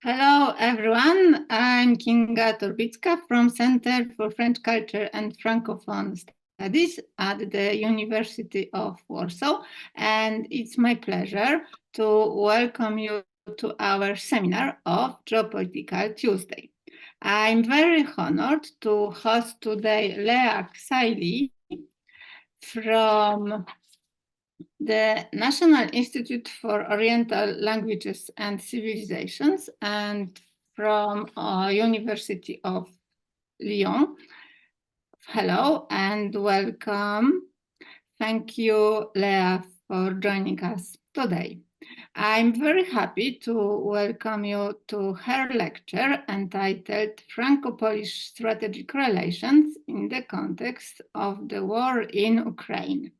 Hello, everyone. I'm Kinga Torbicka from Center for French Culture and Francophone Studies at the University of Warsaw, and it's my pleasure to welcome you to our seminar of Geopolitical Tuesday. I'm very honored to host today Lea Ksaili from the National Institute for Oriental Languages and Civilizations and from University of Lyon. Hello and welcome. Thank you, Lea, for joining us today. I'm very happy to welcome you to her lecture entitled Franco-Polish Strategic Relations in the Context of the War in Ukraine.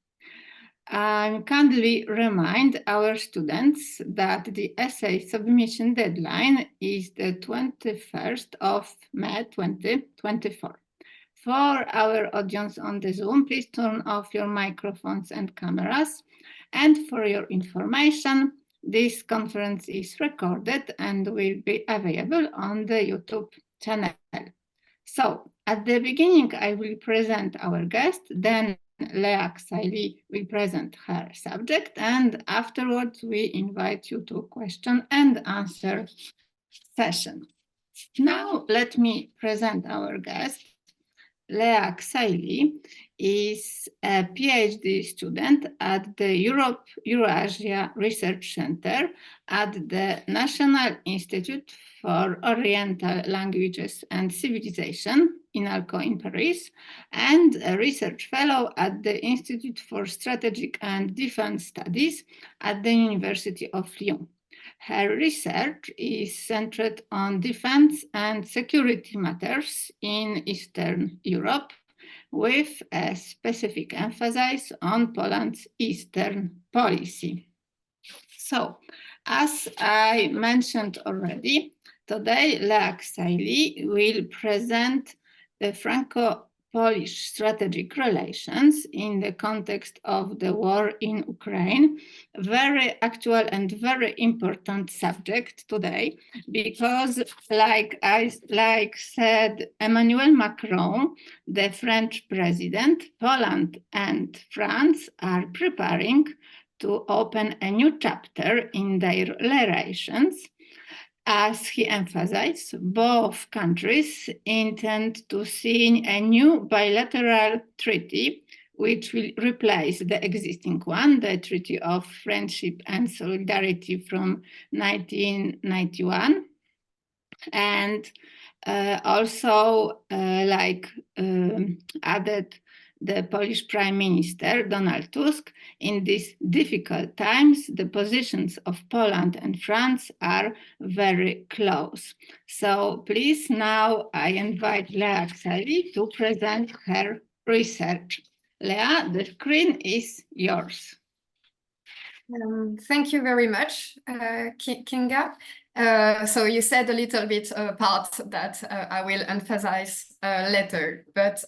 I kindly remind our students that the essay submission deadline is the 21st of May 2024. For our audience on the Zoom, please turn off your microphones and cameras. And for your information, this conference is recorded and will be available on the YouTube channel. So, at the beginning, I will present our guest, then Lea Ksaili will present her subject, and afterwards we invite you to question and answer session. Now let me present our guest. Lea Ksaili is a PhD student at the Eurasia Research Center at the National Institute for Oriental Languages and Civilization INALCO in Paris, and a research fellow at the Institute for Strategic and Defense Studies at the University of Lyon. Her research is centered on defense and security matters in Eastern Europe, with a specific emphasis on Poland's Eastern policy. So, as I mentioned already, today Lea Ksaili will present the Franco-Polish strategic relations in the context of the war in Ukraine, very actual and very important subject today, because like said Emmanuel Macron, the French president, Poland and France are preparing to open a new chapter in their relations. As he emphasized, both countries intend to sign a new bilateral treaty, which will replace the existing one, the Treaty of Friendship and Solidarity from 1991. And also, added the Polish Prime Minister, Donald Tusk, in these difficult times, the positions of Poland and France are very close. So please now I invite Lea Ksaili to present her research. Lea, the screen is yours. Thank you very much, Kinga. So you said a little bit part that I will emphasize later. But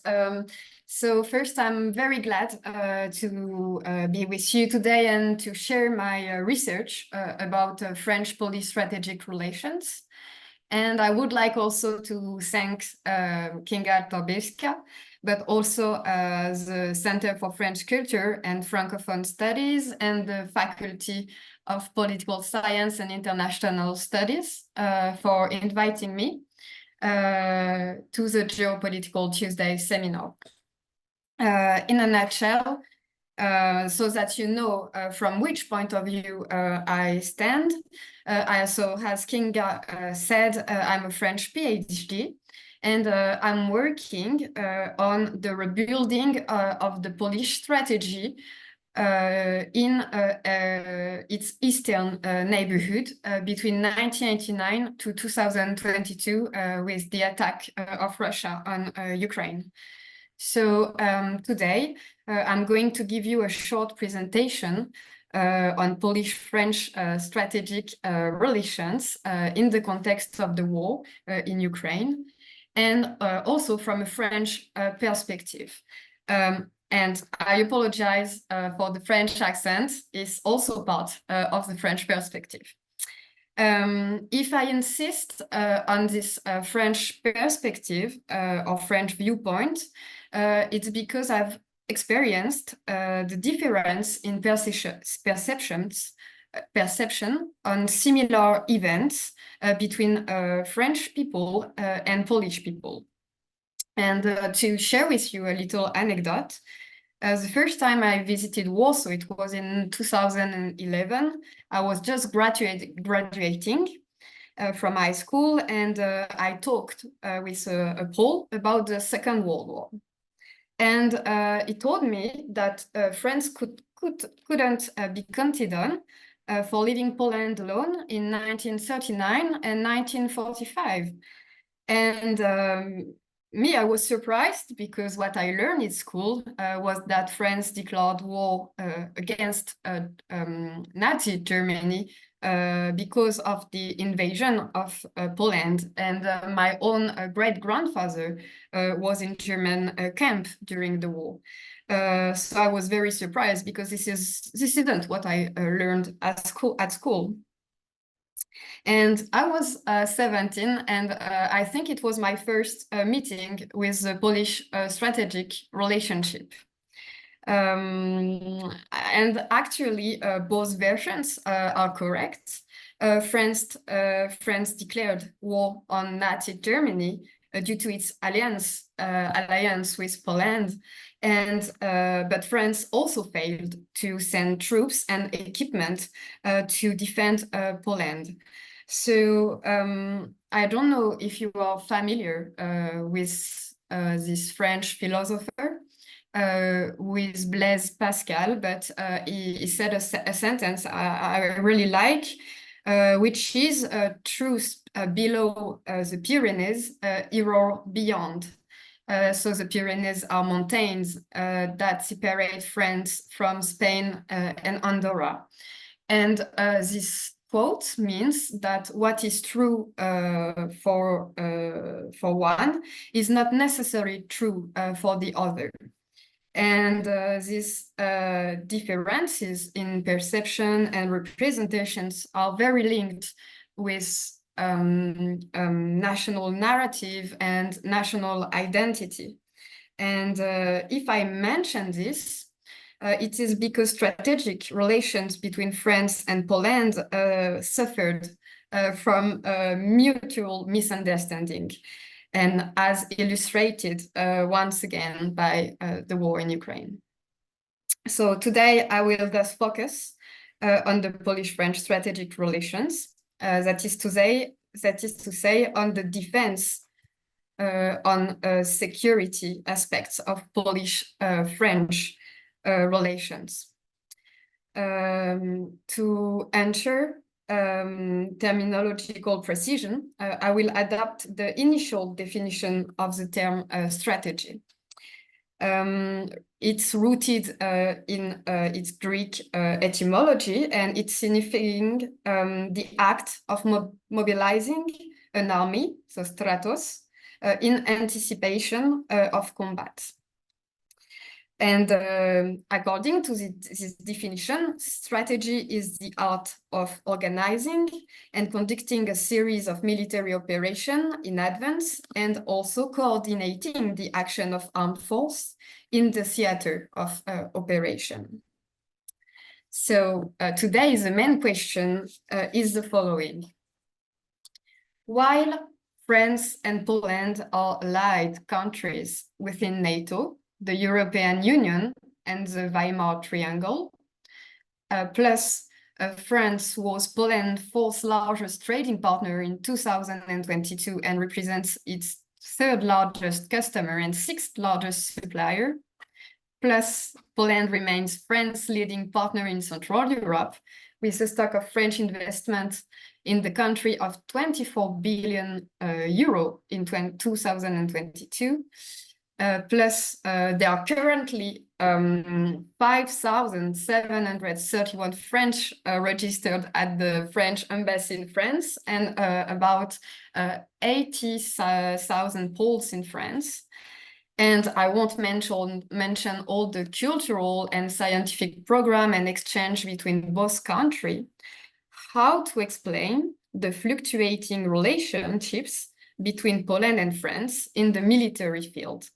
so first, I'm very glad to be with you today and to share my research about French-Polish strategic relations. And I would like also to thank Kinga Torbicka, but also the Center for French Culture and Francophone Studies and the Faculty of Political Science and International Studies for inviting me to the Geopolitical Tuesday seminar. In a nutshell, so that you know from which point of view I stand, so as Kinga said, I'm a French PhD, and I'm working on the rebuilding of the Polish strategy in its eastern neighborhood between 1989 to 2022 with the attack of Russia on Ukraine. So today I'm going to give you a short presentation on Polish-French strategic relations in the context of the war in Ukraine, and also from a French perspective. And I apologize for the French accent, it's also part of the French perspective. If I insist on this French perspective or French viewpoint, it's because I've experienced the difference in perception on similar events between French people and Polish people. And to share with you a little anecdote, the first time I visited Warsaw, it was in 2011. I was just graduating from high school, and I talked with a Pole about the Second World War. And he told me that France couldn't be counted on for leaving Poland alone in 1939 and 1945. And I was surprised because what I learned in school was that France declared war against Nazi Germany because of the invasion of Poland. And my own great-grandfather was in German camp during the war. So I was very surprised because this isn't what I learned at school. And I was 17, and I think it was my first meeting with the Polish strategic relationship. And actually, both versions are correct. France declared war on Nazi Germany due to its alliance with Poland, and but France also failed to send troops and equipment to defend Poland. So I don't know if you are familiar with this French philosopher, with Blaise Pascal, but he said a sentence I really like, which is truth below the Pyrenees, error beyond. So the Pyrenees are mountains that separate France from Spain and Andorra. And this quote means that what is true for one is not necessarily true for the other. And these differences in perception and representations are very linked with national narrative and national identity. And if I mention this, it is because strategic relations between France and Poland suffered from mutual misunderstanding, and as illustrated once again by the war in Ukraine. So today I will thus focus on the Polish-French strategic relations, that is to say on the defense on security aspects of Polish-French relations. To ensure terminological precision, I will adapt the initial definition of the term strategy. It's rooted in its Greek etymology, and it's signifying the act of mobilizing an army, so stratos, in anticipation of combat. And according to this definition, strategy is the art of organizing and conducting a series of military operations in advance, and also coordinating the action of armed force in the theater of operation. So today the main question is the following. While France and Poland are allied countries within NATO, the European Union and the Weimar Triangle, plus France was Poland's fourth largest trading partner in 2022 and represents its third largest customer and sixth largest supplier, plus Poland remains France's leading partner in Central Europe, with a stock of French investment in the country of 24 billion euro in 2022. Plus, there are currently 5,731 French registered at the French embassy in France, and about 80,000 Poles in France. And I won't mention all the cultural and scientific program and exchange between both countries. how to explain the fluctuating relationships between Poland and France in the military field.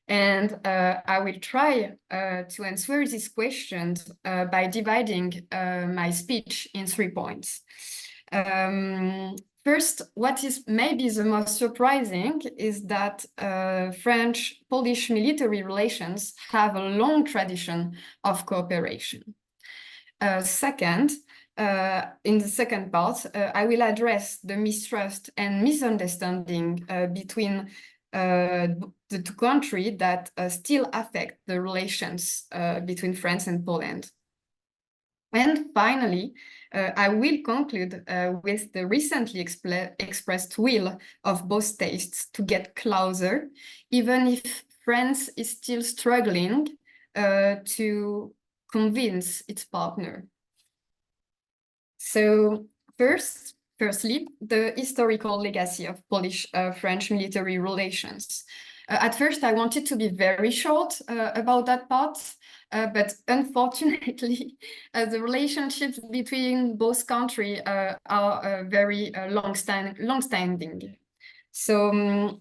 And I will try to answer these questions by dividing my speech in 3 points. First, what is maybe the most surprising is that French-Polish military relations have a long tradition of cooperation. Second, in the second part, I will address the mistrust and misunderstanding between the two countries that still affect the relations between France and Poland. And finally, I will conclude with the recently expressed will of both states to get closer, even if France is still struggling to convince its partner. So firstly, the historical legacy of Polish-French military relations. At first, I wanted to be very short about that part, but unfortunately, the relationships between both countries are very long-standing. So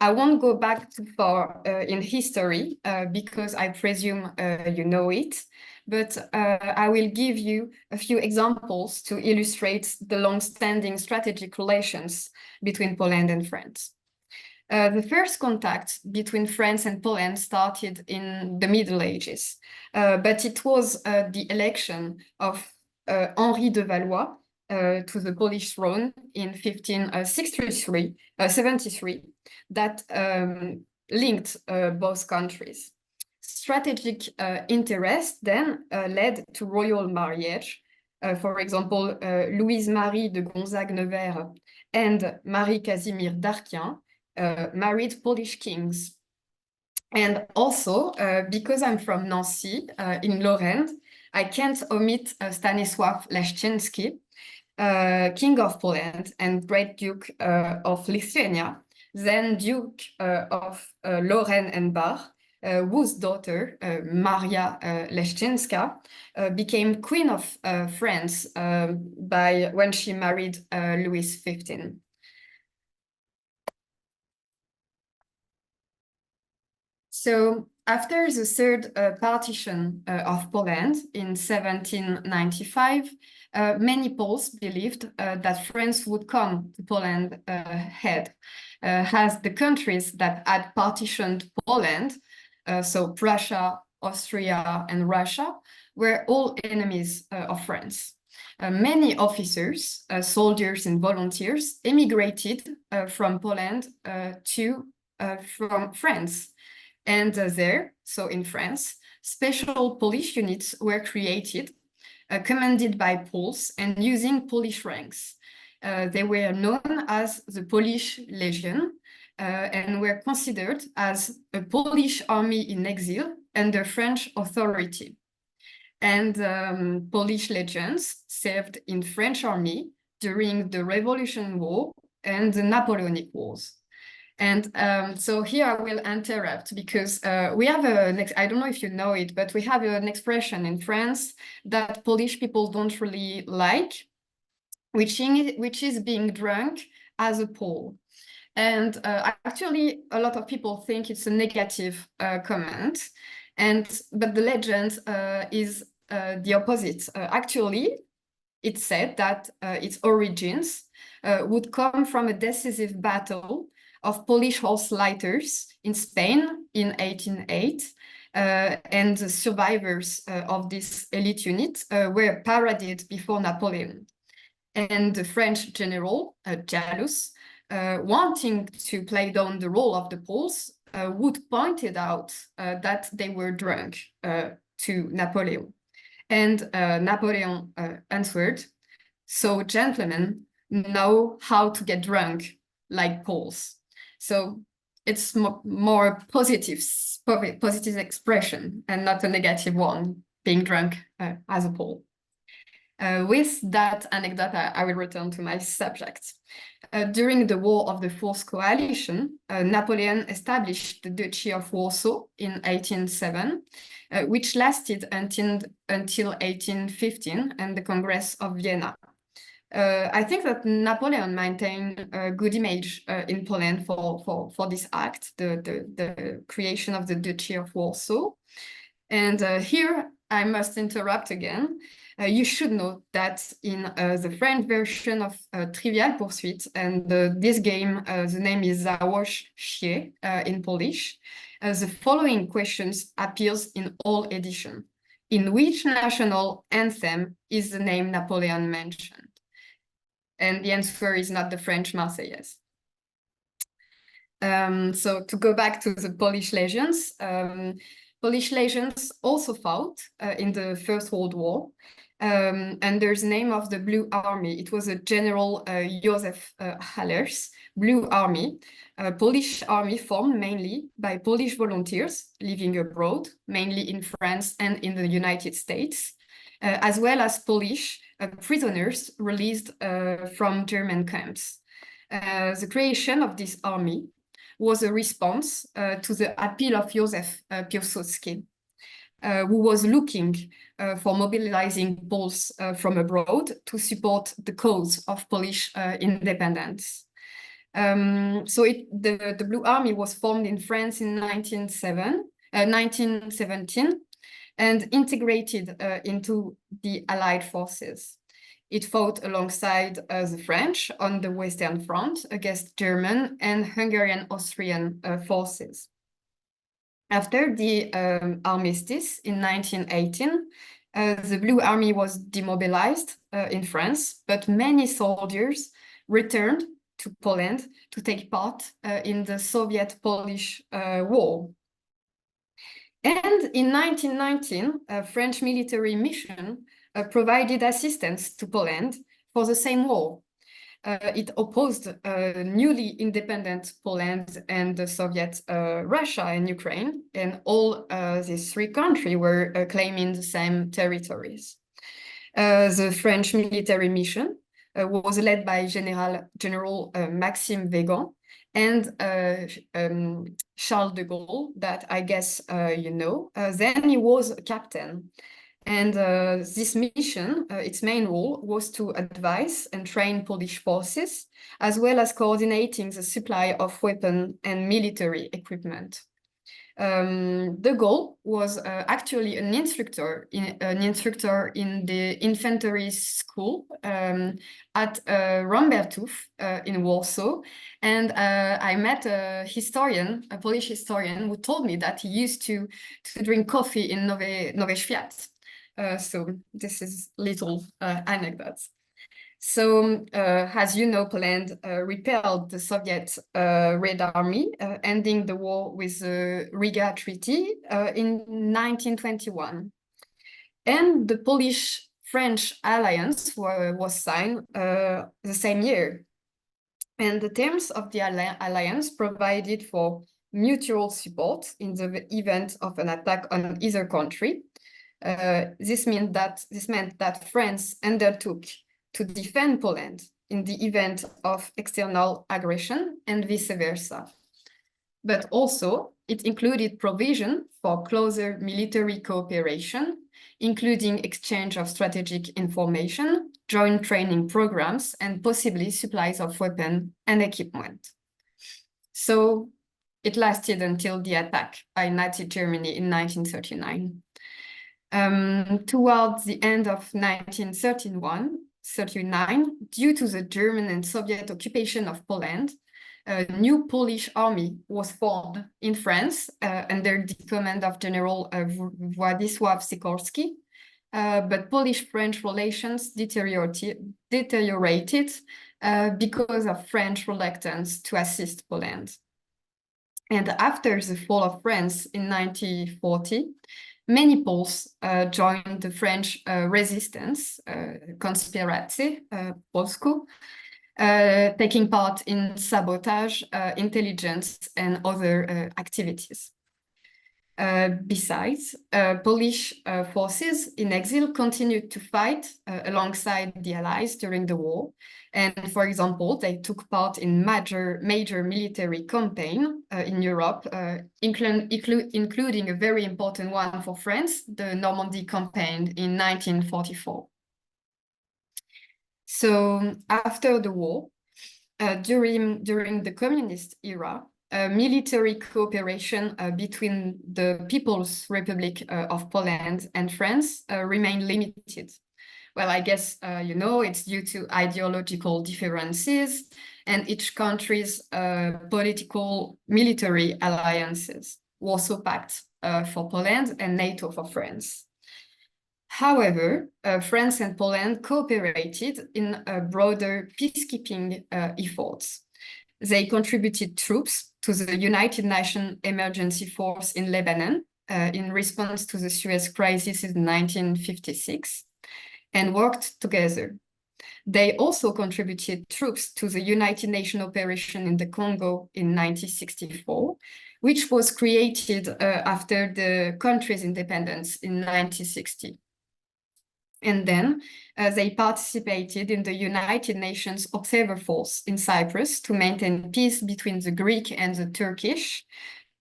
I won't go back too far in history because I presume you know it, but I will give you a few examples to illustrate the long-standing strategic relations between Poland and France. The first contact between France and Poland started in the Middle Ages, but it was the election of Henri de Valois to the Polish throne in 1573 that linked both countries. Strategic interest then led to royal marriage. For example, Louise-Marie de Gonzague-Nevers and Marie-Casimir d'Arquien married Polish kings. And also, because I'm from Nancy in Lorraine, I can't omit Stanisław Leszczyński, King of Poland and Great Duke of Lithuania, then Duke of Lorraine and Bar, whose daughter, Maria Leszczyńska, became Queen of France when she married Louis XV. So after the third partition of Poland in 1795, many Poles believed that France would come to Poland ahead, as the countries that had partitioned Poland, so Prussia, Austria, and Russia, were all enemies of France. Many officers, soldiers, and volunteers emigrated from Poland from France. And there, so in France, special Polish units were created, commanded by Poles and using Polish ranks. They were known as the Polish Legion and were considered as a Polish army in exile under French authority. And Polish legions served in French army during the Revolution War and the Napoleonic Wars. And so here I will interrupt because we have I don't know if you know it, but we have an expression in France that Polish people don't really like, which is being drunk as a Pole. And actually, a lot of people think it's a negative comment, but the legend is the opposite. Actually, it's said that its origins would come from a decisive battle of Polish horse lighters in Spain in 1808, and the survivors of this elite unit were paraded before Napoleon. And the French general, Jalus, wanting to play down the role of the Poles, would point it out that they were drunk to Napoleon. And Napoleon answered, "So gentlemen know how to get drunk like Poles." So it's more positive expression and not a negative one, being drunk as a Pole. With that anecdote, I will return to my subject. During the War of the Fourth Coalition, Napoleon established the Duchy of Warsaw in 1807, which lasted until 1815 and the Congress of Vienna. I think that Napoleon maintained a good image in Poland for this act, the creation of the Duchy of Warsaw. And here I must interrupt again. You should know that in the French version of Trivial Pursuit, and this game, the name is Założ się in Polish, the following questions appears in all editions. In which national anthem is the name Napoleon mentioned? And the answer is not the French Marseillaise. So to go back to the Polish legions, Polish legions also fought in the First World War. And there's the name of the Blue Army. It was a General Józef Haller's Blue Army, a Polish army formed mainly by Polish volunteers living abroad, mainly in France and in the United States, as well as Polish prisoners released from German camps. The creation of this army was a response to the appeal of Józef Piłsudski, who was looking for mobilizing Poles from abroad to support the cause of Polish independence. So the Blue Army was formed in France in 1917 and integrated into the Allied forces. It fought alongside the French on the Western Front against German and Hungarian-Austrian forces. After the armistice in 1918, the Blue Army was demobilized in France, but many soldiers returned to Poland to take part in the Soviet-Polish War. And in 1919, a French military mission provided assistance to Poland for the same war. It opposed newly independent Poland and the Soviet Russia and Ukraine, and all these three countries were claiming the same territories. The French military mission was led by General Maxime Weygand and Charles de Gaulle, that I guess you know. Then he was a captain. And this mission, its main role was to advise and train Polish forces, as well as coordinating the supply of weapon and military equipment. De Gaulle was actually an instructor in the infantry school at Rambertów in Warsaw, and I met a Polish historian, who told me that he used to drink coffee in Nowy Świat. So this is little anecdotes. So as you know, Poland repelled the Soviet Red Army, ending the war with the Riga Treaty in 1921. And the Polish-French alliance was signed the same year. And the terms of the alliance provided for mutual support in the event of an attack on either country. This meant that France undertook to defend Poland in the event of external aggression and vice versa. But also, it included provision for closer military cooperation, including exchange of strategic information, joint training programs, and possibly supplies of weapons and equipment. So it lasted until the attack by Nazi Germany in 1939. Towards the end of 1939, due to the German and Soviet occupation of Poland, a new Polish army was formed in France under the command of General Władysław Sikorski, but Polish-French relations deteriorated because of French reluctance to assist Poland. And after the fall of France in 1940, many Poles joined the French resistance, konspiracji polsku, taking part in sabotage, intelligence, and other activities. Besides, Polish forces in exile continued to fight alongside the Allies during the war. And for example, they took part in major military campaign in Europe, including a very important one for France, the Normandy campaign in 1944. So after the war, during the communist era, military cooperation between the People's Republic of Poland and France remained limited. Well, I guess, you know, it's due to ideological differences and each country's political military alliances, Warsaw Pact for Poland and NATO for France. However, France and Poland cooperated in broader peacekeeping efforts. They contributed troops to the United Nations Emergency Force in Lebanon in response to the Suez Crisis in 1956 and worked together. They also contributed troops to the United Nations operation in the Congo in 1964, which was created after the country's independence in 1960. And then they participated in the United Nations Observer Force in Cyprus to maintain peace between the Greek and the Turkish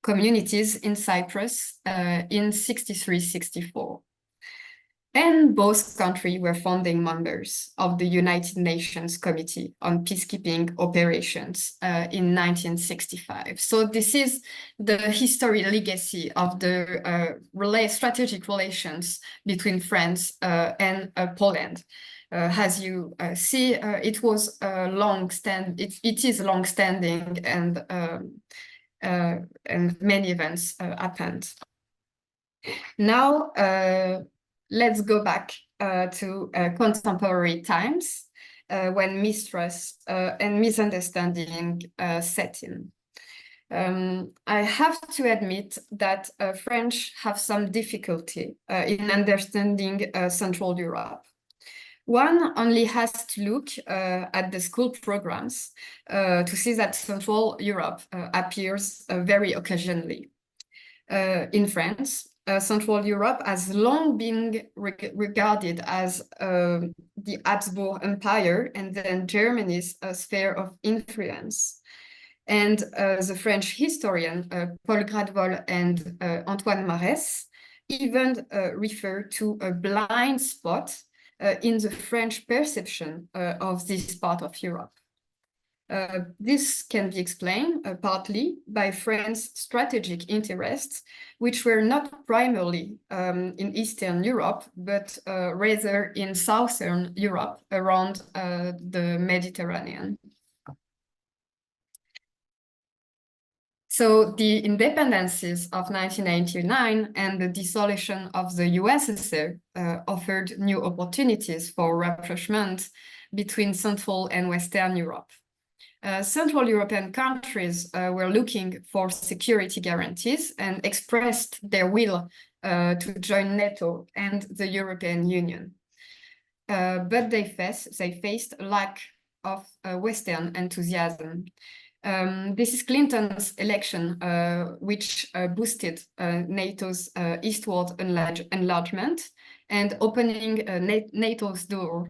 communities in Cyprus in 63-64. And both countries were founding members of the United Nations Committee on Peacekeeping Operations in 1965. So this is the history legacy of the strategic relations between France and Poland. As you see, it was it is long-standing, and many events happened. Now, let's go back to contemporary times when mistrust and misunderstanding set in. I have to admit that French have some difficulty in understanding Central Europe. One only has to look at the school programs to see that Central Europe appears very occasionally. In France, Central Europe has long been regarded as the Habsburg Empire and then Germany's sphere of influence. And the French historian Paul Gradual and Antoine Marès even refer to a blind spot in the French perception of this part of Europe. This can be explained partly by France's strategic interests, which were not primarily in Eastern Europe, but rather in Southern Europe around the Mediterranean. So the independences of 1989 and the dissolution of the USSR offered new opportunities for rapprochement between Central and Western Europe. Central European countries were looking for security guarantees and expressed their will to join NATO and the European Union. But they faced a lack of Western enthusiasm. This is Clinton's election, which boosted NATO's eastward enlargement and opening NATO's door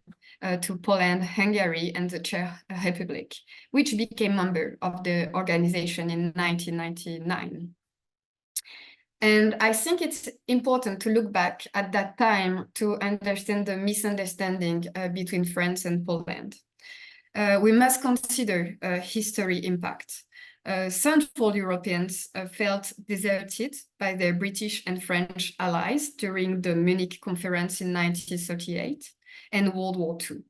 to Poland, Hungary, and the Czech Republic, which became member of the organization in 1999. And I think it's important to look back at that time to understand the misunderstanding between France and Poland. We must consider history impact. Central Europeans felt deserted by their British and French allies during the Munich Conference in 1938 and World War II.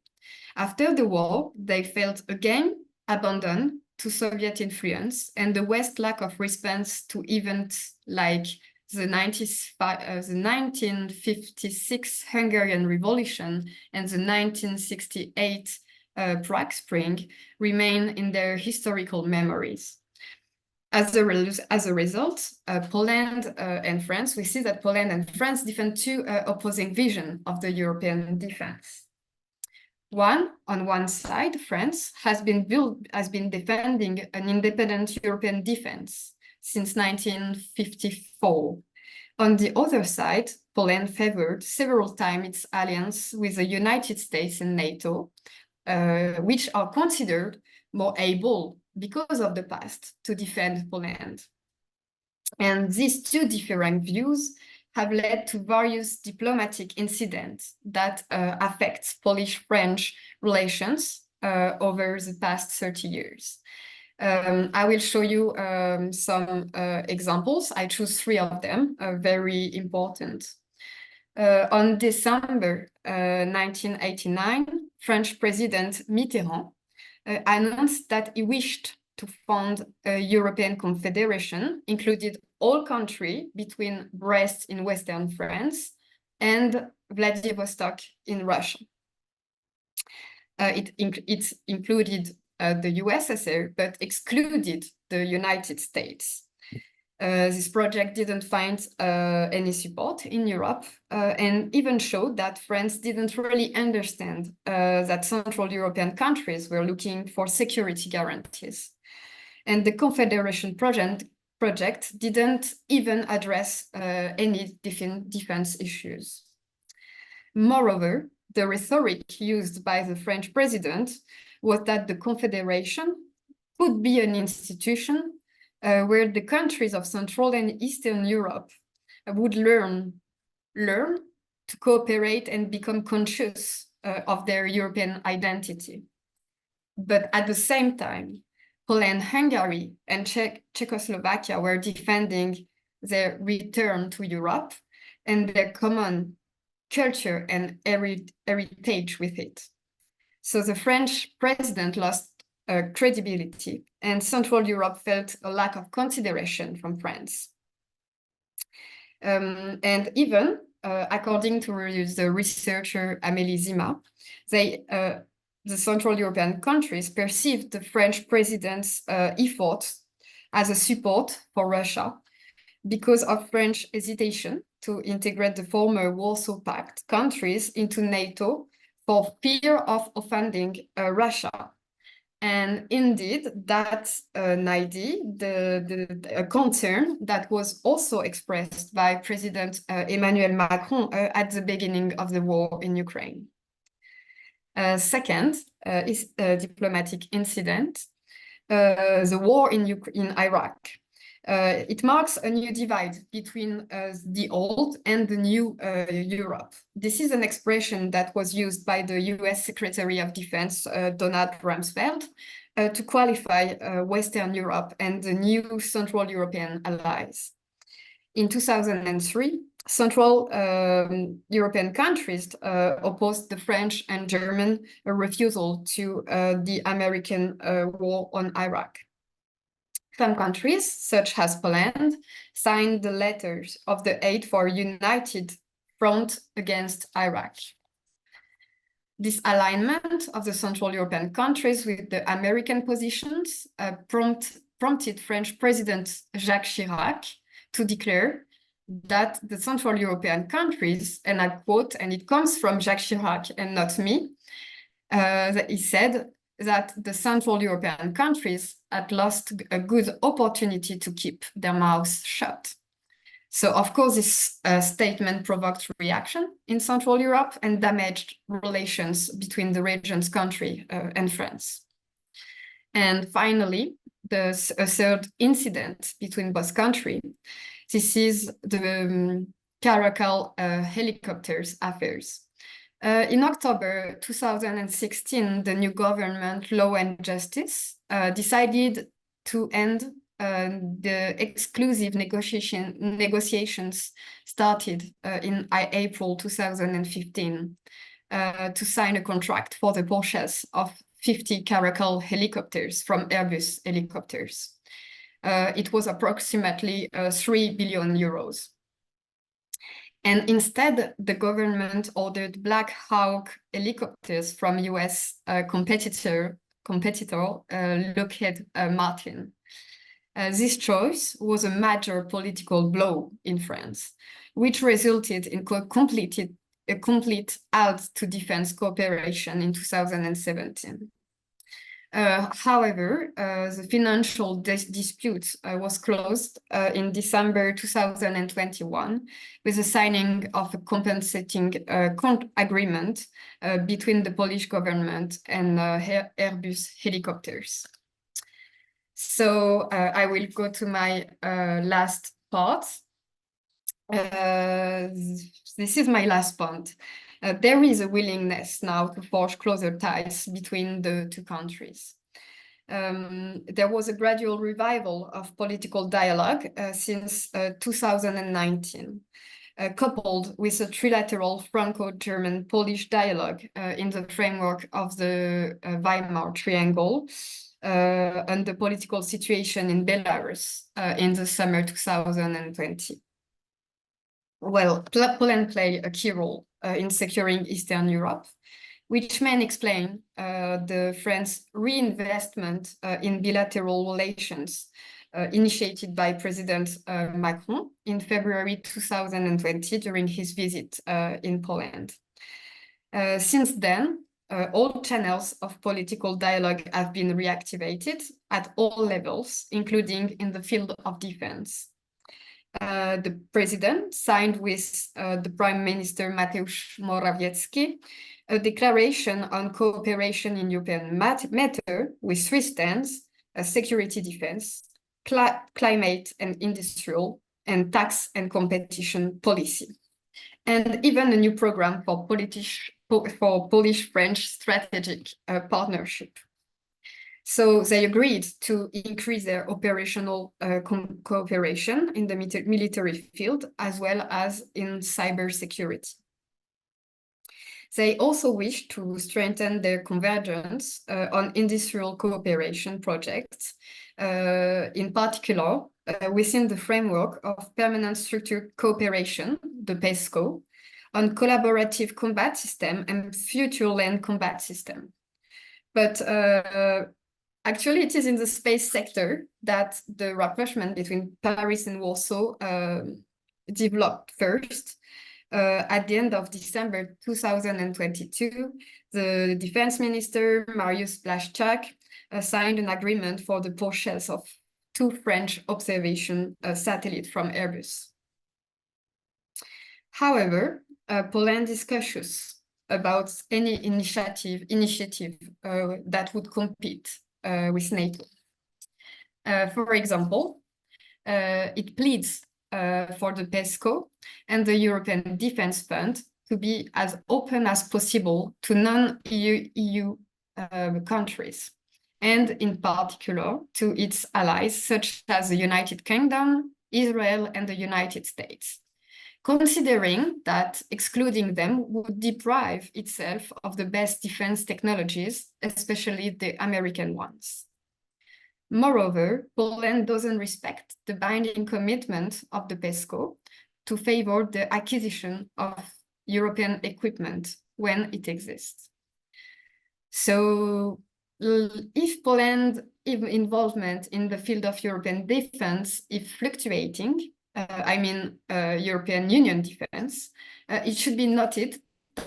After the war, they felt again abandoned to Soviet influence and the West's lack of response to events like the 1956 Hungarian Revolution and the 1968 Prague Spring remain in their historical memories. As a result, Poland and France, we see that Poland and France defend two opposing visions of the European defense. On one side, France has been defending an independent European defense since 1954. On the other side, Poland favored several times its alliance with the United States and NATO, which are considered more able because of the past to defend Poland. And these two differing views have led to various diplomatic incidents that affect Polish-French relations over the past 30 years. I will show you some examples. I choose 3 of them, very important. On December 1989, French President Mitterrand announced that he wished to found a European Confederation, included all countries between Brest in Western France and Vladivostok in Russia. It included the USSR, but excluded the United States. This project didn't find any support in Europe and even showed that France didn't really understand that Central European countries were looking for security guarantees. And the Confederation project didn't even address any defense issues. Moreover, the rhetoric used by the French president was that the Confederation could be an institution where the countries of Central and Eastern Europe would learn to cooperate and become conscious of their European identity. But at the same time, Poland, Hungary, and Czechoslovakia were defending their return to Europe and their common culture and heritage with it. So the French president lost credibility, and Central Europe felt a lack of consideration from France. And even, according to the researcher Amélie Zima, the Central European countries perceived the French president's efforts as a support for Russia because of French hesitation to integrate the former Warsaw Pact countries into NATO for fear of offending Russia. And indeed, that's an idea, a concern that was also expressed by President Emmanuel Macron at the beginning of the war in Ukraine. Second is a diplomatic incident, the war in Iraq. It marks a new divide between the old and the new Europe. This is an expression that was used by the US Secretary of Defense, Donald Rumsfeld, to qualify Western Europe and the new Central European allies. In 2003, Central European countries opposed the French and German refusal to the American war on Iraq. Some countries, such as Poland, signed the letters of the Aid for United Front against Iraq. This alignment of the Central European countries with the American positions prompted French President Jacques Chirac to declare that the Central European countries, and I quote, and it comes from Jacques Chirac and not me, that he said that the Central European countries had lost a good opportunity to keep their mouths shut. So, of course, this statement provoked reaction in Central Europe and damaged relations between the region's country and France. And finally, a third incident between both countries. This is the Caracal helicopters affairs. In October 2016, the new government, Law and Justice, decided to end the exclusive negotiations started in April 2015 to sign a contract for the purchase of 50 Caracal helicopters from Airbus helicopters. It was approximately 3 billion euros. And instead, the government ordered Black Hawk helicopters from US competitor Lockheed Martin. This choice was a major political blow in France, which resulted in a complete halt to defense cooperation in 2017. However, the financial dispute was closed in December 2021 with the signing of a compensating agreement between the Polish government and Airbus helicopters. So I will go to my last part. this is my last point. There is a willingness now to forge closer ties between the two countries. There was a gradual revival of political dialogue since 2019, coupled with a trilateral Franco-German-Polish dialogue in the framework of the Weimar Triangle and the political situation in Belarus in the summer 2020. Well, Poland played a key role in securing Eastern Europe, which may explain the French reinvestment in bilateral relations initiated by President Macron in February 2020 during his visit in Poland. Since then, all channels of political dialogue have been reactivated at all levels, including in the field of defense. The president signed with the Prime Minister Mateusz Morawiecki a declaration on cooperation in European matter with three strands: security defense, climate and industrial, and tax and competition policy. And even a new program for Polish-French strategic partnership. So they agreed to increase their operational cooperation in the military field, as well as in cybersecurity. They also wish to strengthen their convergence on industrial cooperation projects, in particular within the framework of permanent structured cooperation, the PESCO, on collaborative combat system and future land combat system. But actually, it is in the space sector that the rapprochement between Paris and Warsaw developed first. At the end of December 2022, the defense minister, Mariusz Błaszczak, signed an agreement for the purchase of 2 French observation satellites from Airbus. However, Poland is cautious about any initiative that would compete with NATO. For example, it pleads for the PESCO and the European Defence Fund to be as open as possible to non-EU countries, and in particular to its allies such as the United Kingdom, Israel, and the United States, considering that excluding them would deprive itself of the best defense technologies, especially the American ones. Moreover, Poland doesn't respect the binding commitment of the PESCO to favor the acquisition of European equipment when it exists. So if Poland's involvement in the field of European defense is fluctuating, European Union defense, it should be noted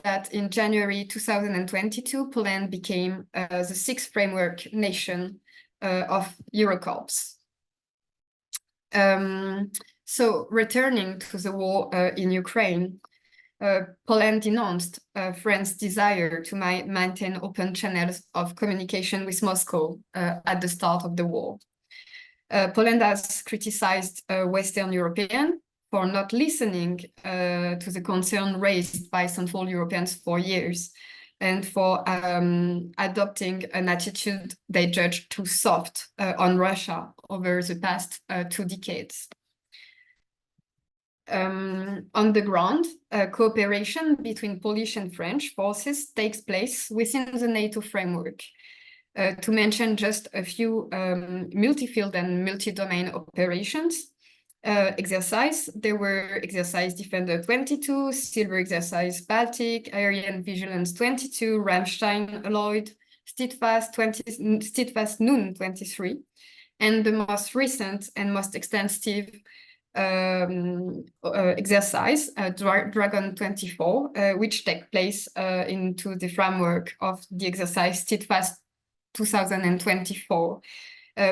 that in January 2022, Poland became the 6th framework nation of Eurocorps. So returning to the war in Ukraine, Poland denounced France's desire to maintain open channels of communication with Moscow at the start of the war. Poland has criticized Western Europeans for not listening to the concern raised by Central Europeans for years, and for adopting an attitude they judged too soft on Russia over the past 2 decades. On the ground, cooperation between Polish and French forces takes place within the NATO framework. To mention just a few multi-field and multi-domain operations, there were exercise Defender 22, Silver Exercise Baltic, Aryan Vigilance 22, Rammstein Lloyd, Steadfast Noon 23, and the most recent and most extensive exercise, Dragon 24, which take place into the framework of the exercise Steadfast 2024,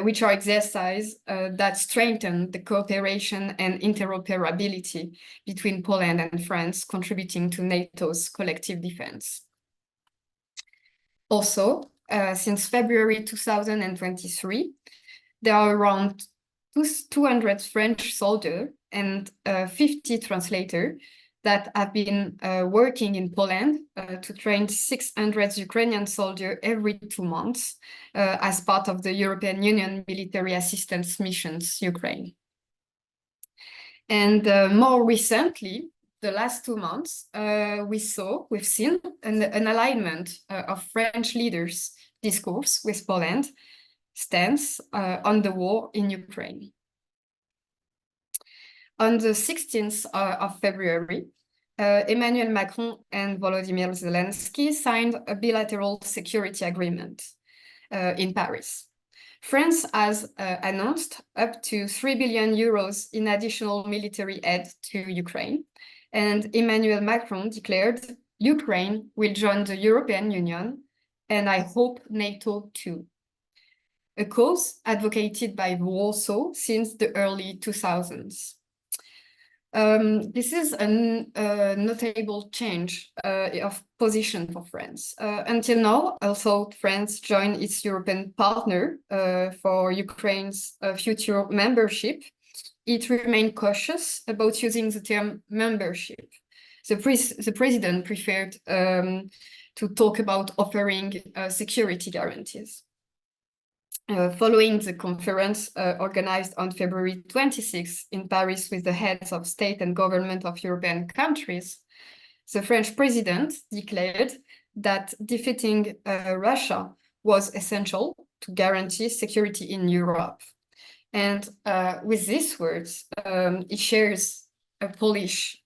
which are exercises that strengthen the cooperation and interoperability between Poland and France, contributing to NATO's collective defense. Also, since February 2023, there are around 200 French soldiers and 50 translators that have been working in Poland to train 600 Ukrainian soldiers every 2 months as part of the European Union military assistance missions Ukraine. And more recently, the last 2 months, we've seen an alignment of French leaders' discourse with Poland stance on the war in Ukraine. On the 16th of February, Emmanuel Macron and Volodymyr Zelensky signed a bilateral security agreement in Paris. France has announced up to 3 billion euros in additional military aid to Ukraine, and Emmanuel Macron declared Ukraine will join the European Union, and I hope NATO too. A cause advocated by Warsaw since the early 2000s. This is a notable change of position for France. Until now, although France joined its European partner for Ukraine's future membership, it remained cautious about using the term membership. The president preferred to talk about offering security guarantees. Following the conference organized on February 26 in Paris with the heads of state and government of European countries, the French president declared that defeating Russia was essential to guarantee security in Europe. And with these words, he shares Poland's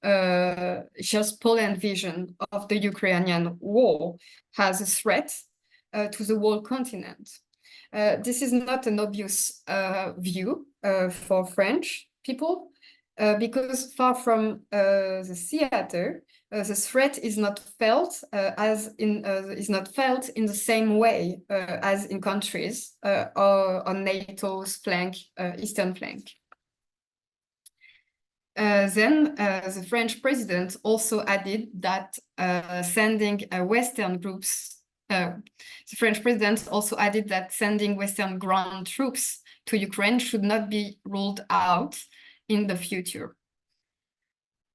vision of the Ukrainian war as a threat to the whole continent. This is not an obvious view for French people, because far from the theater, the threat is not felt in the same way as in countries or on NATO's flank, eastern flank. Then the French president also added that sending Western groups. The French president also added that sending Western ground troops to Ukraine should not be ruled out in the future.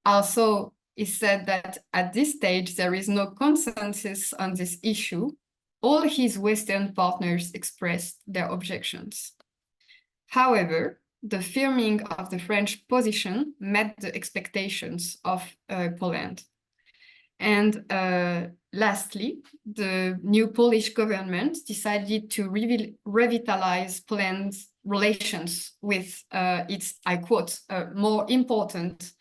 Also, he said that at this stage, there is no consensus on this issue. All his Western partners expressed their objections. However, the firming of the French position met the expectations of Poland. And lastly, the new Polish government decided to revitalize Poland's relations with its, I quote, more important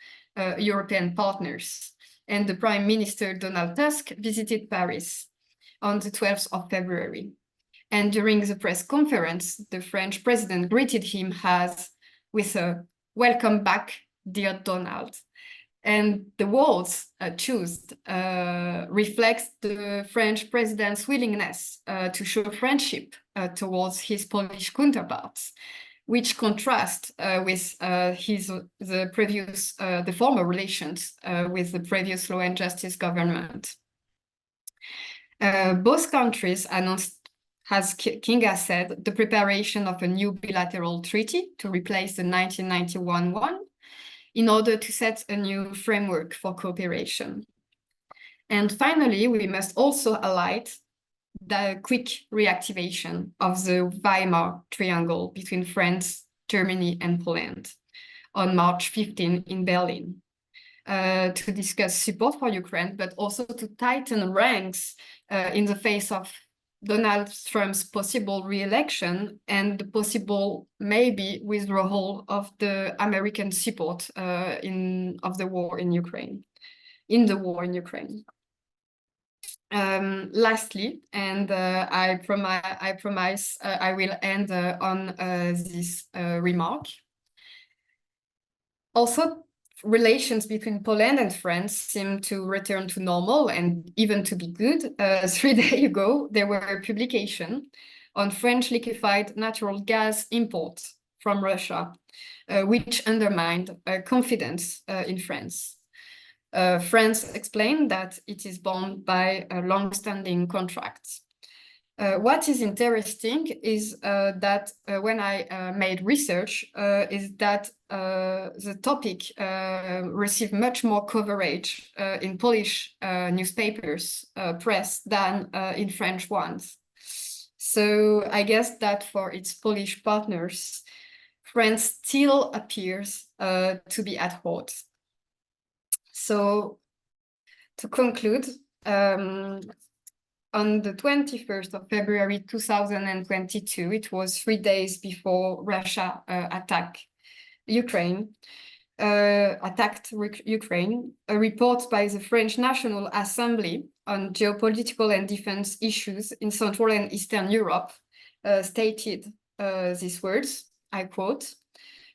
European partners. And the Prime Minister Donald Tusk visited Paris on the 12th of February. And during the press conference, the French president greeted him with a "Welcome back, dear Donald." And the words chosen reflects the French president's willingness to show friendship towards his Polish counterparts, which contrasts with the former relations with the previous Law and Justice government. Both countries announced, as Kinga said, the preparation of a new bilateral treaty to replace the 1991 one, in order to set a new framework for cooperation. And finally, we must also highlight the quick reactivation of the Weimar Triangle between France, Germany, and Poland on March 15 in Berlin, to discuss support for Ukraine, but also to tighten ranks in the face of Donald Trump's possible re-election and the possible maybe withdrawal of the American support of the war in Ukraine. Lastly, and I promise I will end on this remark. Also, relations between Poland and France seem to return to normal and even to be good. 3 days ago, there were a publication on French liquefied natural gas imports from Russia, which undermined confidence in France. France explained that it is bound by long-standing contracts. What is interesting is that when I made research, is that the topic received much more coverage in Polish newspapers, press, than in French ones. So I guess that for its Polish partners, France still appears to be at odds. So to conclude, on the 21st of February 2022, it was 3 days before Russia attacked Ukraine, a report by the French National Assembly on geopolitical and defense issues in Central and Eastern Europe stated these words, I quote,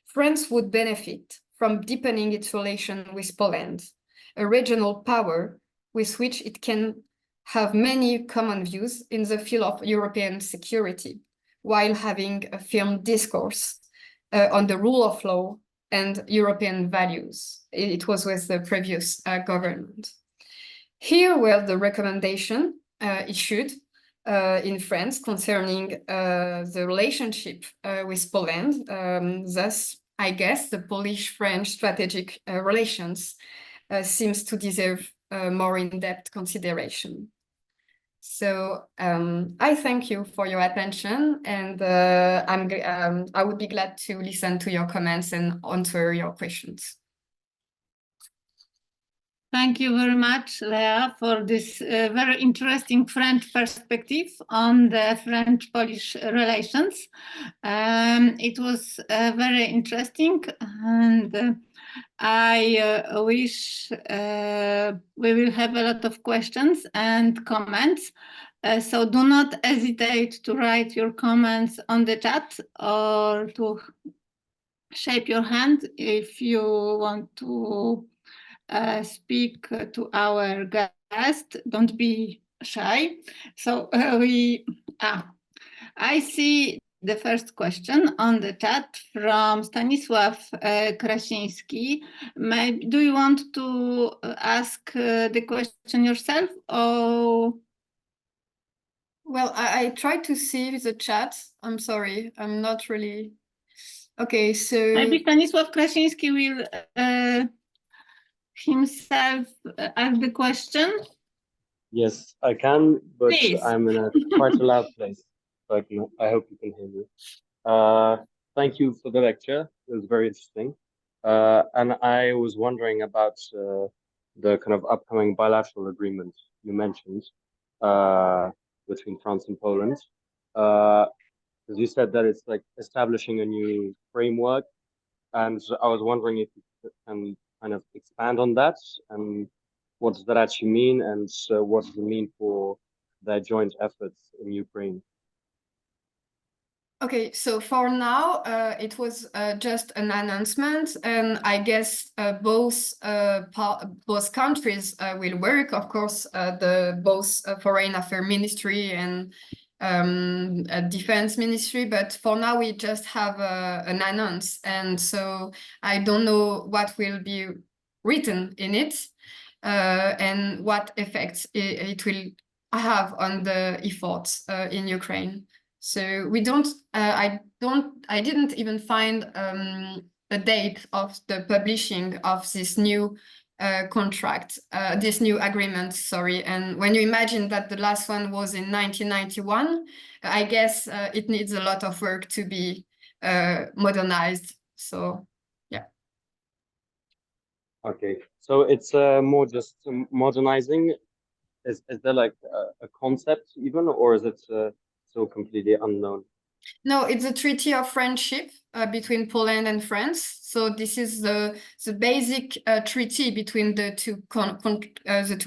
"France would benefit from deepening its relation with Poland, a regional power with which it can have many common views in the field of European security, while having a firm discourse on the rule of law and European values." It was with the previous government. Here were the recommendation issued in France concerning the relationship with Poland. Thus, I guess the Polish-French strategic relations seems to deserve more in-depth consideration. So I thank you for your attention, and I would be glad to listen to your comments and answer your questions. Thank you very much, Lea, for this very interesting French perspective on the French-Polish relations. It was very interesting, and I wish we will have a lot of questions and comments. So do not hesitate to write your comments on the chat or to shape your hand if you want to speak to our guest. Don't be shy. So I see the first question on the chat from Stanisław Krasiński. Do you want to ask the question yourself, or? Well, I tried to see the chat. I'm sorry, I'm not really. Okay, so Maybe Stanisław Krasiński will himself ask the question. Yes, I can, but Please. I'm in a quite a loud place, so I hope you can hear me. Thank you for the lecture. It was very interesting. And I was wondering about the kind of upcoming bilateral agreement you mentioned between France and Poland. Because you said that it's like establishing a new framework, and I was wondering if you can kind of expand on that, and what does that actually mean, and what does it mean for their joint efforts in Ukraine? okay, so for now, it was just an announcement, and I guess both countries will work. Of course, both Foreign Affairs Ministry and Defense Ministry, but for now we just have an announce, and so I don't know what will be written in it and what effects it will have on the efforts in Ukraine. So we don't. I didn't even find a date of the publishing of this new contract, this new agreement. Sorry, and when you imagine that the last one was in 1991, I guess it needs a lot of work to be modernized. So yeah. Okay, so it's more just modernizing. Is there like a concept even, or is it still completely unknown? No, it's a treaty of friendship between Poland and France. So this is the basic treaty between the two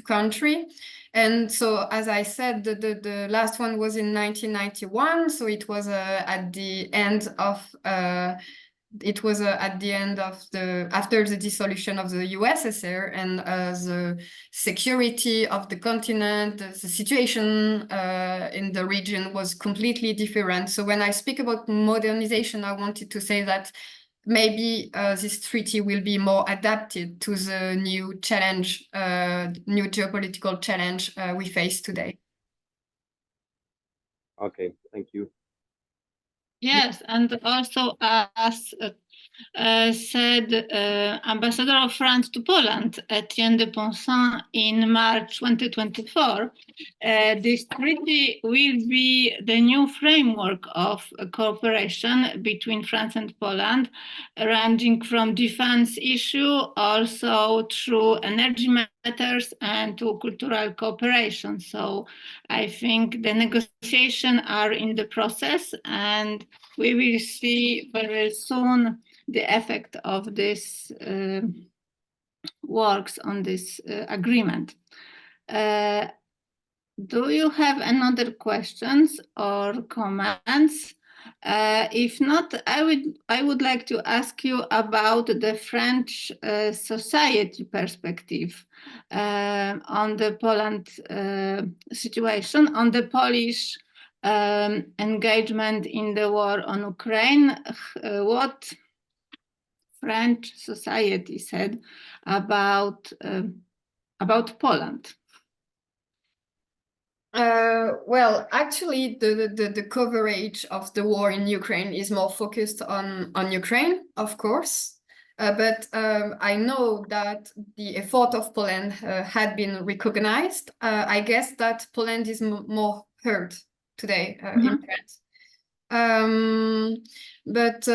countries. And so, as I said, the last one was in 1991. So it was at the end of after the dissolution of the USSR, and the security of the continent, the situation in the region was completely different. So when I speak about modernization, I wanted to say that maybe this treaty will be more adapted to the new challenge, new geopolitical challenge we face today. Okay, thank you. Yes, and also as said Ambassador of France to Poland, Etienne de Ponsin, in March 2024, this treaty will be the new framework of cooperation between France and Poland, ranging from defense issue also through energy matters and to cultural cooperation. So I think the negotiations are in the process, and we will see very soon the effect of this works on this agreement. Do you have another questions or comments? If not, I would like to ask you about the French society perspective on the Poland situation, on the Polish engagement in the war on Ukraine. What French society said about Poland? Well, actually, the coverage of the war in Ukraine is more focused on Ukraine, of course. But I know that the effort of Poland had been recognized. I guess that Poland is more heard today in France. But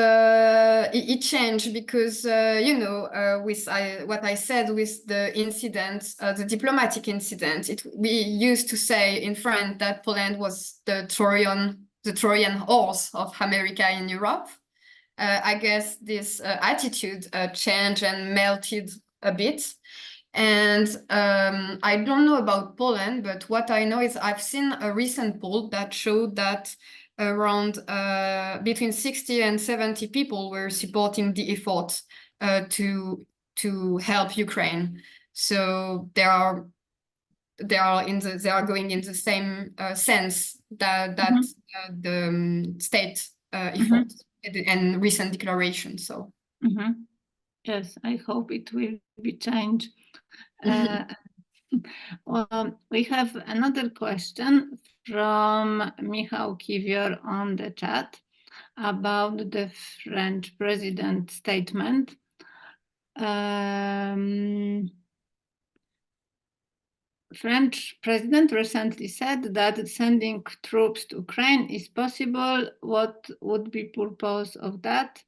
it changed because you know, with what I said with the incident, the diplomatic incident, we used to say in France that Poland was the Trojan horse of America in Europe. I guess this attitude changed and melted a bit. And I don't know about Poland, but what I know is I've seen a recent poll that showed that around between 60 and 70 people were supporting the effort to help Ukraine. So they are going in the same sense that the state effort and recent declaration. So yes, I hope it will be changed. We have another question from Michał Kiwior on the chat about the French president statement. French president recently said that sending troops to Ukraine is possible. What would be purpose of that?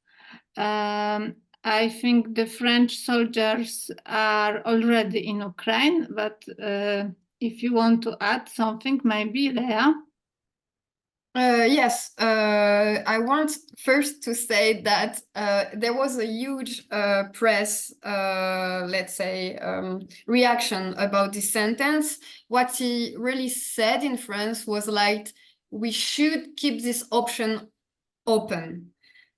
I think the French soldiers are already in Ukraine, but if you want to add something, maybe Lea? Yes, I want first to say that there was a huge press, let's say, reaction about this sentence. What he really said in France was like, we should keep this option open.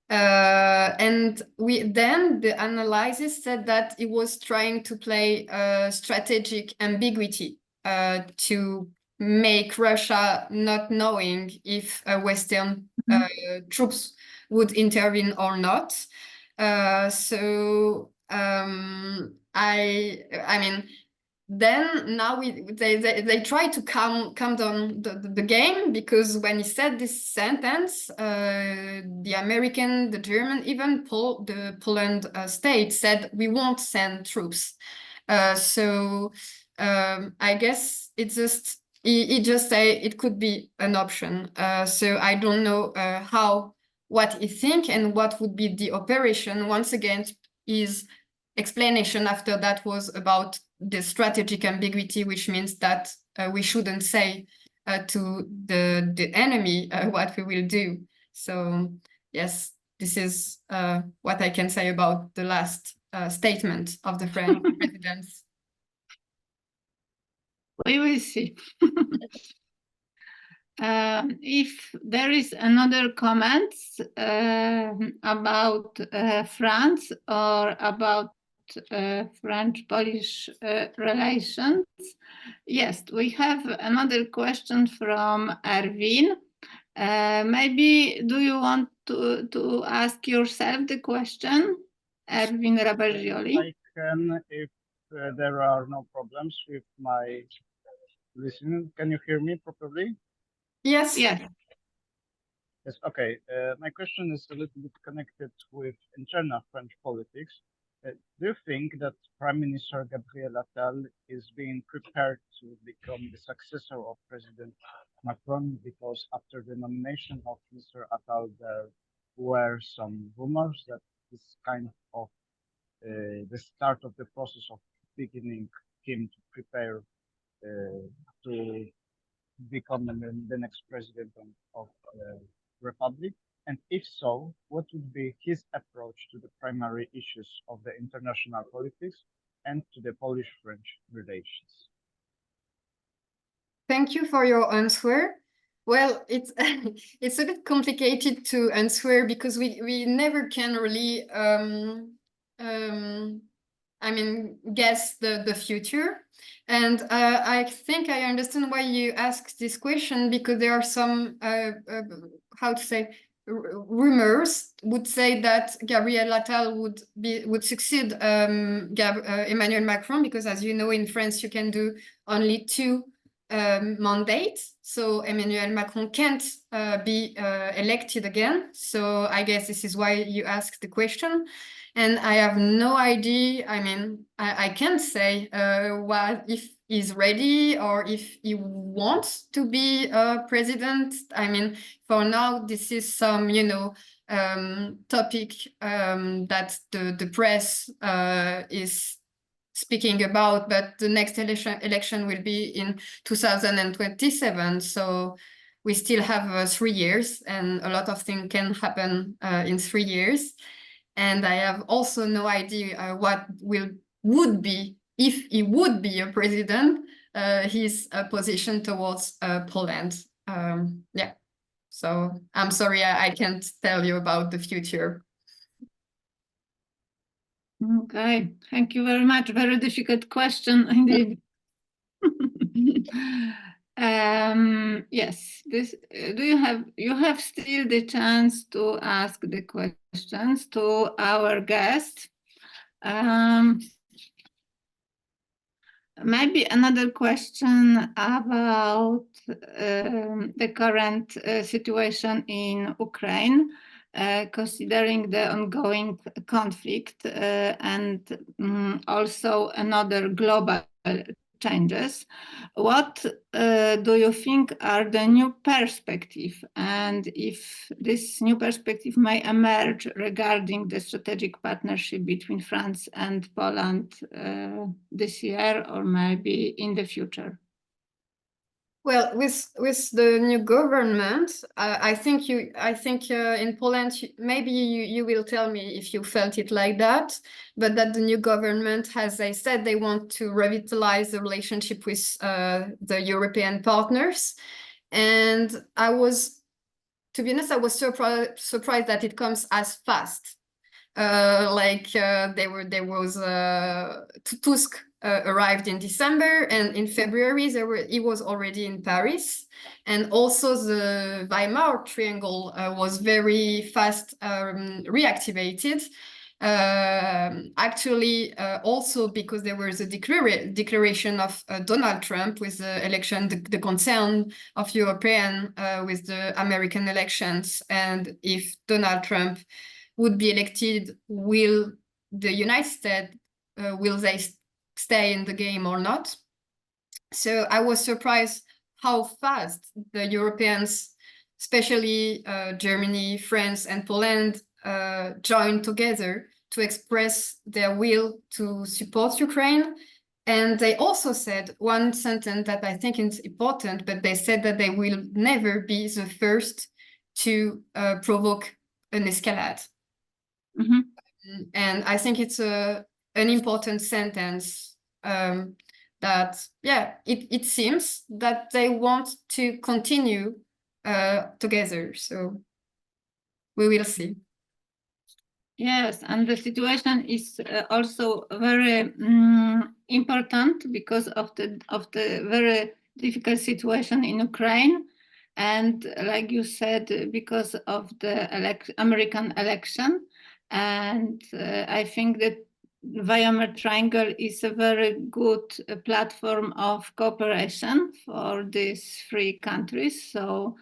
And then the analysis said that it was trying to play strategic ambiguity to make Russia not knowing if Western troops would intervene or not. So I mean, then now they try to calm down the game, because when he said this sentence, the American, the German, even the Poland state said we won't send troops. So I guess it just say it could be an option. So I don't know what he think and what would be the operation. Once again, his explanation after that was about the strategic ambiguity, which means that we shouldn't say to the enemy what we will do. So yes, this is what I can say about the last statement of the French president. We will see. If there is another comments about France or about French-Polish relations, yes, we have another question from Erwin. Maybe do you want to ask yourself the question, Erwin Rabagioli? I can, if there are no problems with my listening. Can you hear me properly? Yes. Yes. Yes, okay. My question is a little bit connected with internal French politics. Do you think that Prime Minister Gabriel Attal is being prepared to become the successor of President Macron? Because after the nomination of Mr. Attal, there were some rumors that this kind of the start of the process of beginning him to prepare to become the next president of the Republic? And if so, what would be his approach to the primary issues of the international politics and to the Polish-French relations? Thank you for your answer. Well, it's it's a bit complicated to answer because we never can really I mean guess the future. And I think I understand why you asked this question, because there are some how to say, rumors would say that Gabriel Attal would succeed Emmanuel Macron, because as you know, in France you can do only 2 mandates, so Emmanuel Macron can't be elected again. So I guess this is why you asked the question. And I have no idea. I mean, I can't say what if he's ready or if he wants to be president. I mean, for now, this is some, you know, topic that the press is speaking about, but the next election will be in 2027. So we still have 3 years, and a lot of things can happen in 3 years. And I have also no idea what would be, if he would be a president, his position towards Poland. Yeah, so I'm sorry, I can't tell you about the future. Okay, thank you very much. Very difficult question indeed. Yes, this you have still the chance to ask the questions to our guest. Maybe another question about the current situation in Ukraine, considering the ongoing conflict and also another global changes. What do you think are the new perspective, and if this new perspective may emerge regarding the strategic partnership between France and Poland this year or maybe in the future? Well, with the new government, I think in Poland, maybe you will tell me if you felt it like that, but that the new government, as I said, they want to revitalize the relationship with the European partners. And to be honest, I was surprised that it comes as fast. Tusk arrived in December, and in February he was already in Paris. And also the Weimar Triangle was very fast reactivated. Actually, also because there was a declaration of Donald Trump with the election, the concern of European with the American elections, and if Donald Trump would be elected, will the United States, will they stay in the game or not? So I was surprised how fast the Europeans, especially Germany, France, and Poland, joined together to express their will to support Ukraine. And they also said one sentence that I think is important, but they said that they will never be the first to provoke an escalade. Mm-hmm. And I think it's an important sentence that, yeah, it seems that they want to continue together. So we will see. Yes, and the situation is also very important because of the very difficult situation in Ukraine. And like you said, because of the American election. And I think that Weimar Triangle is a very good platform of cooperation for these 3 countries. So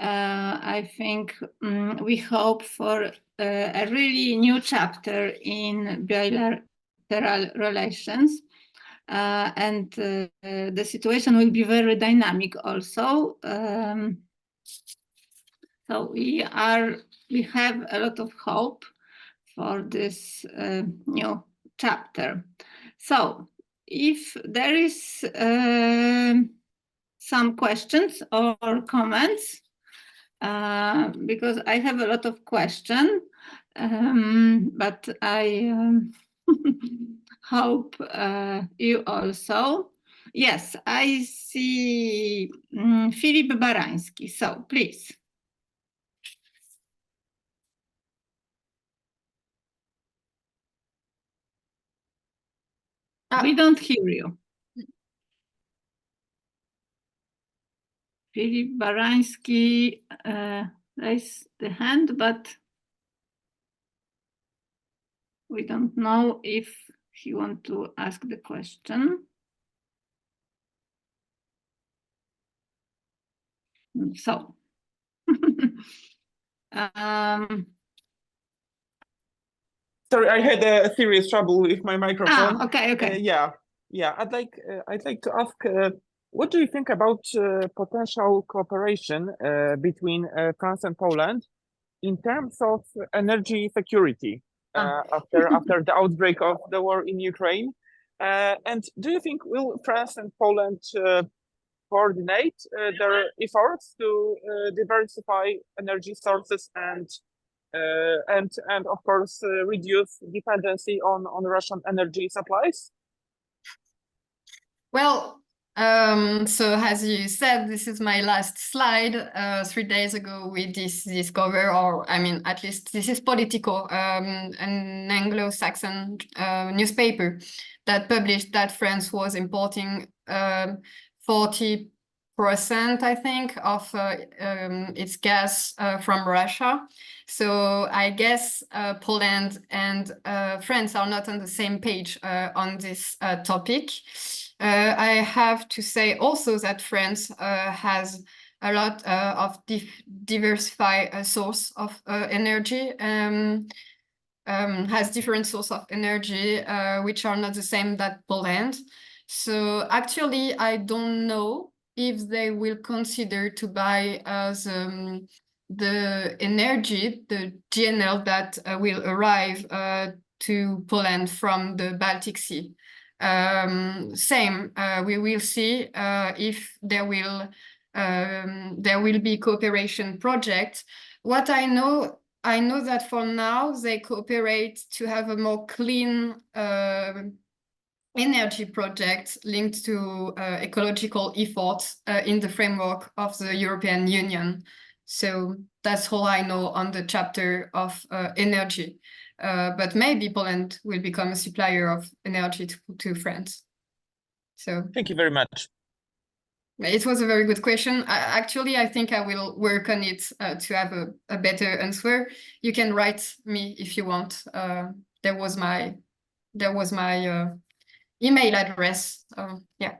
I think we hope for a really new chapter in bilateral relations. And the situation will be very dynamic also. So we have a lot of hope for this new chapter. So if there is some questions or comments, because I have a lot of questions, but I hope you also. Yes, I see Filip Barański, so please. We don't hear you. Filip Barański raised the hand, but we don't know if he wants to ask the question. So, Sorry, I had a serious trouble with my microphone. Okay. Yeah. I'd like to ask, what do you think about potential cooperation between France and Poland in terms of energy security after the outbreak of the war in Ukraine? And do you think will France and Poland coordinate their efforts to diversify energy sources and of course reduce dependency on Russian energy supplies? Well, so as you said, this is my last slide. 3 days ago, we discovered, or I mean, at least this is Politico, an Anglo-Saxon newspaper that published that France was importing 40%, I think, of its gas from Russia. So I guess Poland and France are not on the same page on this topic. I have to say also that France has a lot of diversified source of energy, has different source of energy which are not the same that Poland. So actually, I don't know if they will consider to buy the energy, the GNL that will arrive to Poland from the Baltic Sea. We will see if there will be cooperation projects. What I know that for now they cooperate to have a more clean energy project linked to ecological efforts in the framework of the European Union. So that's all I know on the chapter of energy. But maybe Poland will become a supplier of energy to France. So thank you very much. It was a very good question. Actually, I think I will work on it to have a better answer. You can write me if you want. There was my email address. Yeah.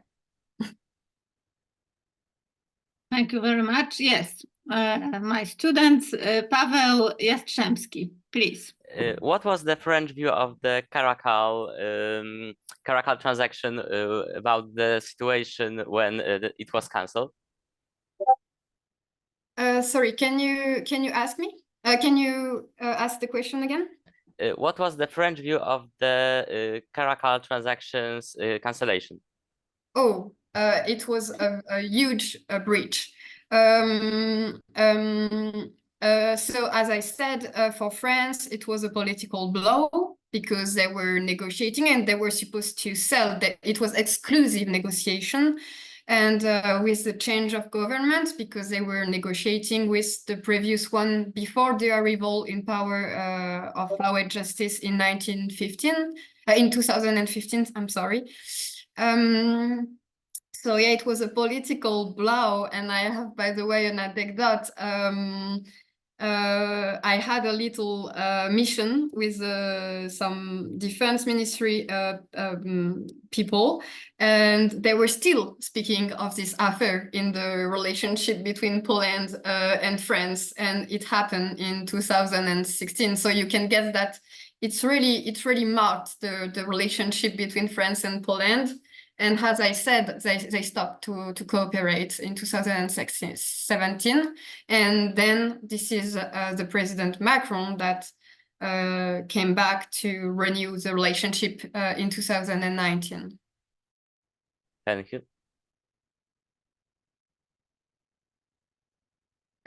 Thank you very much. Yes, my student, Paweł Jastrzębski, please. What was the French view of the Caracal transaction about the situation when it was cancelled? Sorry, can you ask me? Can you ask the question again? What was the French view of the Caracal transactions cancellation? Oh, it was a huge breach. So as I said, for France, it was a political blow because they were negotiating and they were supposed to sell. It was exclusive negotiation. And with the change of government, because they were negotiating with the previous one before the arrival in power of law and justice in 2015, I'm sorry. So yeah, it was a political blow, and I have, by the way, an anecdote. I had a little mission with some defense ministry people, and they were still speaking of this affair in the relationship between Poland and France, and it happened in 2016. So you can guess that it's really marked the relationship between France and Poland. And as I said, they stopped to cooperate in 2017. And then this is the President Macron that came back to renew the relationship in 2019. Thank you.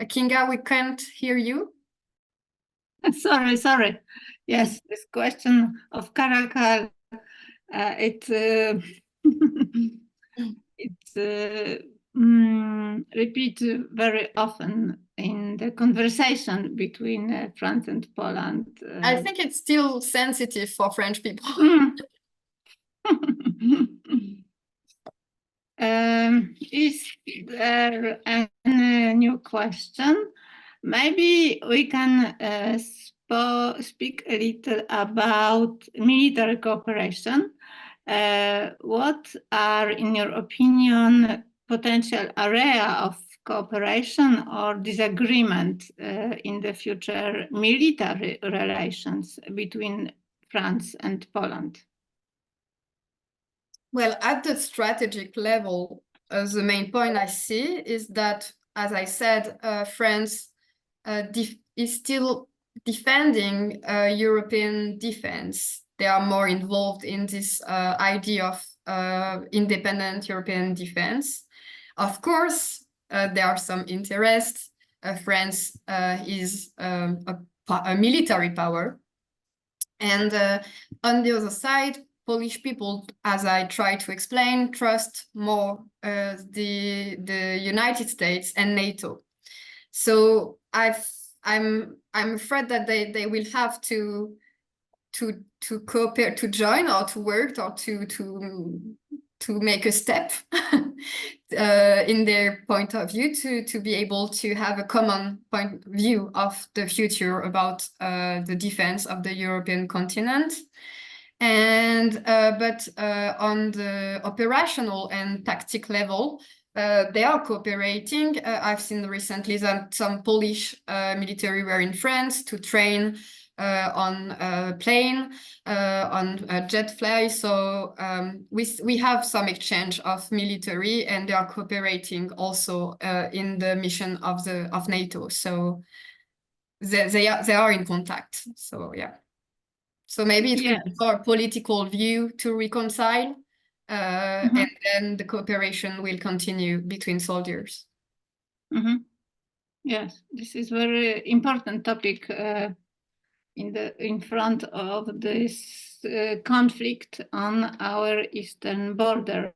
Kinga, we can't hear you. Sorry. Yes, this question of Caracal, repeat very often in the conversation between France and Poland. I think it's still sensitive for French people. Is there any new question? Maybe we can speak a little about military cooperation. What are, in your opinion, potential area of cooperation or disagreement in the future military relations between France and Poland? Well, at the strategic level, the main point I see is that, as I said, France is still defending European defense. They are more involved in this idea of independent European defense. Of course, there are some interests. France is a military power. And on the other side, Polish people, as I try to explain, trust more the United States and NATO. So I'm afraid that they will have to cooperate, to join, or to work, or to make a step in their point of view to be able to have a common point of view of the future about the defense of the European continent. And but on the operational and tactic level, they are cooperating. I've seen recently that some Polish military were in France to train on a plane, on a jet fly. So we have some exchange of military, and they are cooperating also in the mission of NATO. So they are in contact. So yeah. So maybe it will be more political view to reconcile, and then the cooperation will continue between soldiers. Yes, this is very important topic in front of this conflict on our eastern border.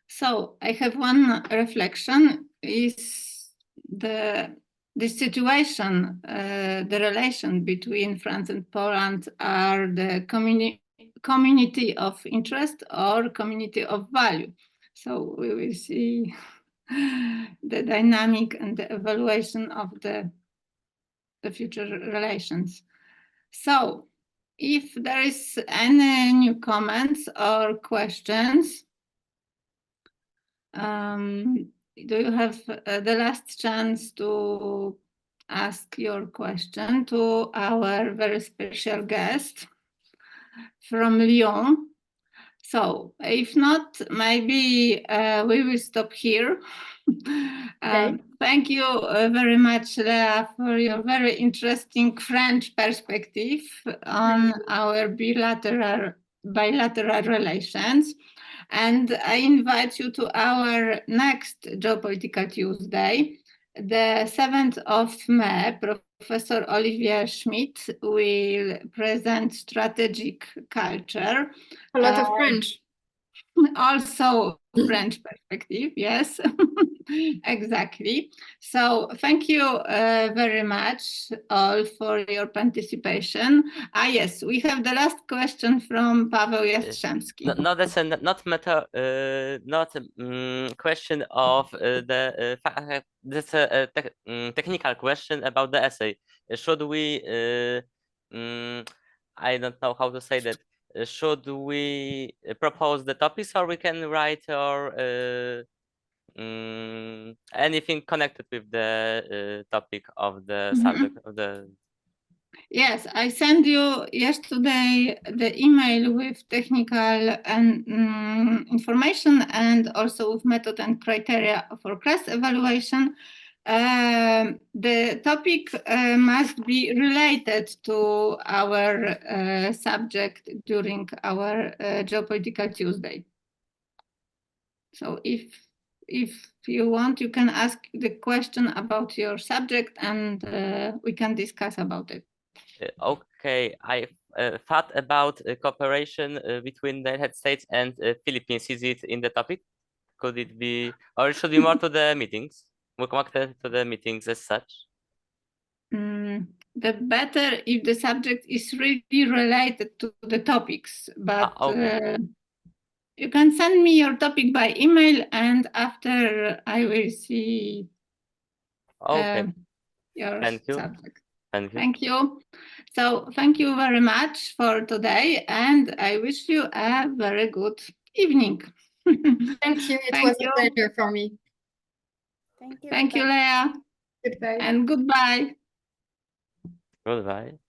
So I have one reflection: is the situation, the relation between France and Poland are the community of interest or community of value? So we will see the dynamic and the evaluation of the future relations. So if there is any new comments or questions, do you have the last chance to ask your question to our very special guest from Lyon? So if not, maybe we will stop here. Okay. Thank you very much, Lea, for your very interesting French perspective on our bilateral relations. And I invite you to our next Geopolitical Tuesday, the 7th of May. Professor Olivier Schmidt will present strategic culture. A lot of French. also French perspective, yes, exactly. So thank you very much all for your participation. Yes, we have the last question from Paweł Jastrzębski. No, that's not question of that's a technical question about the essay. Should we I don't know how to say that. Should we propose the topics, or we can write or anything connected with the topic of the subject of the? Yes, I sent you yesterday the email with technical and information, and also with method and criteria for class evaluation. The topic must be related to our subject during our Geopolitical Tuesday. So if you want, you can ask the question about your subject, and we can discuss about it. Okay, I thought about cooperation between the United States and Philippines. Is it in the topic? Could it be, or it should be more to the meetings? More connected to the meetings as such? The better if the subject is really related to the topics, but Okay. you can send me your topic by email, and after I will see Okay. your Thank you. subject. Thank you. Thank you. So thank you very much for today, and I wish you a very good evening. Thank you. It Thank was you. a pleasure for me. Thank you, Leah. Goodbye. And goodbye. Goodbye.